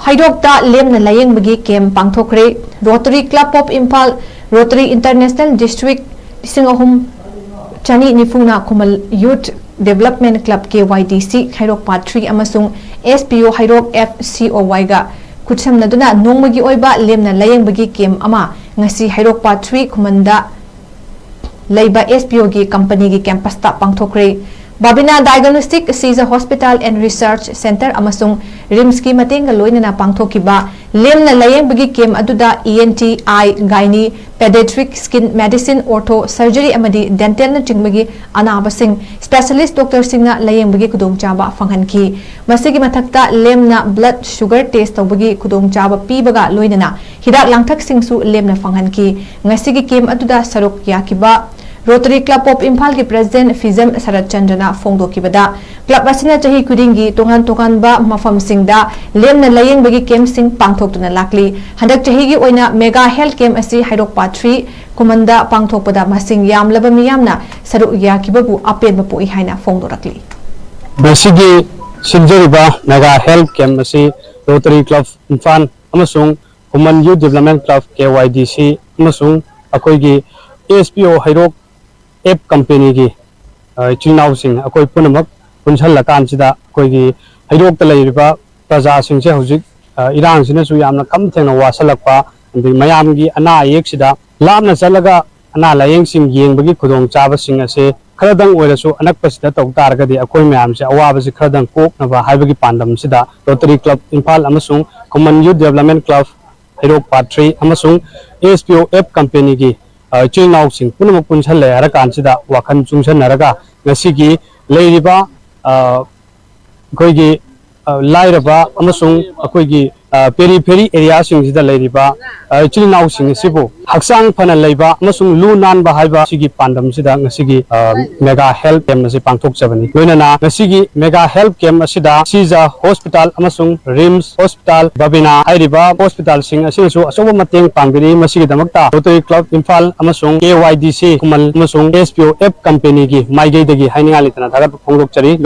हाइडोक्ता लेमना लायेंबगी केम पांगथोखरे rotary club of Imphal rotary international district सिंगहुम चनी निफुना कुमल यूथ डेवलपमेंट क्लब के YDC हाइरोक पार्ट 3 अमसुंग SPO हाइरोक FCOY गा कुछमनदुना नोंमगी ओइबा लेमना लायेंबगी केम अमा ngasi हाइरोक पार्ट 3 कुमंदा लैबा SPO की कंपनी की कैंपस ता पांगथोखरे Babina diagnostic Shija hospital and research centre अमसुंग रिम्स की मतेंग लोइनना पांगथोखिबा लेमना लायेंबगी केम अदुदा ENT eye gynae paediatric skin medicine ortho surgery अमदी डेंटल न चिंगबगी अनाबसिंग स्पेशलिस्ट डॉक्टर सिंगना लायेंबगी खुदोंचाबा फंगहनखी मसिगी मथक्ता लेमना ब्लड शुगर टेस्ट तौबगी खुदोंचाबा पीबगा लोइनना हिदाक लांगथक सिंगसु लेमना फंगहनखी ngasi केम अदुदा सरुक याकिबा रोटरी क्लब ऑफ इम्फाल के प्रेसिडेंट फिजम 𝗟𝗘𝗠𝗡𝗡 फोंदोकिबदा क्लब असना चही कुदिंगी तोंगान तोंगानबा मफमसिंगदा लेमना लायेंबगी केम सिंग पांगथोक्तुना लाकली हंदक चही की ओइना मेगा हेल्थ केम असि हाइरोक पार्ट 3 कुमंदा पांगथोकपदा मसिंग यामलबा मियामना सरुक याकिबबु अपेनबा पोइ हाइना फोंदोरकली मसिगी सिंजरिबा मेगा हेल्थ केम असि रोटरी क्लब इम्फाल अमसुंग ह्यूमन यूथ डेवलपमेंट क्लब के YDC अमसुंग अखोइगी SPO हाइरोक एप कंपनी की चिनाव सिंह अकोई पुनमक पुनसलकानसिदा अकोई हाइरोक लेरिबा प्रजा सिंहसे हुजिक इरांग सिनसु यामना कम थेंना वासलकपा अंदि मयामगी अना आयेक्सिदा लामना चलगा अना लायेंग सिंह येंबगी खुदोंग चाबा सिंह असे खरदंग ओइरसु अनकपसिदा तौतारगदि अकोई मयामसे अवाबसि खरदंग कोकनबा हाइबगी पांडमसिदा रोटरी क्लब इम्फाल अमसुंग common youth development club Hairok part 3 अमसुंग SPO एप कंपनी की चिनाव सिंह पुनम पुनसल लेरकानसिदा वाखन चुंगसनरगा ngasi लेरिबा अखोइगी लाइरबा अमसुंग अखोइगी पेरीफेरी एरिया सिंगसिदा लेरिबा चिनाव सिंह सिबु हक्सांग फना लेबा अमसुंग लु नानबा हाइबा सिगी पांडमसिदा ngasi मेगा हेल्थ कैम्प असे पांगथोकजबनी लोइनना ngasi मेगा हेल्थ कैम्प असिदा सीजा हॉस्पिटल अमसुंग रिम्स हॉस्पिटल बाबिना हाइरिबा हॉस्पिटल सिंग असिसु असोब मतेंग पांगबिनी मसिगी दमकता रोटरी क्लब इम्फाल अमसुंग YDC कुमल अमसुंग SPO एप कंपनी की माइगेदगी हाइनिंगा लितना थागत फोंगदोकचरी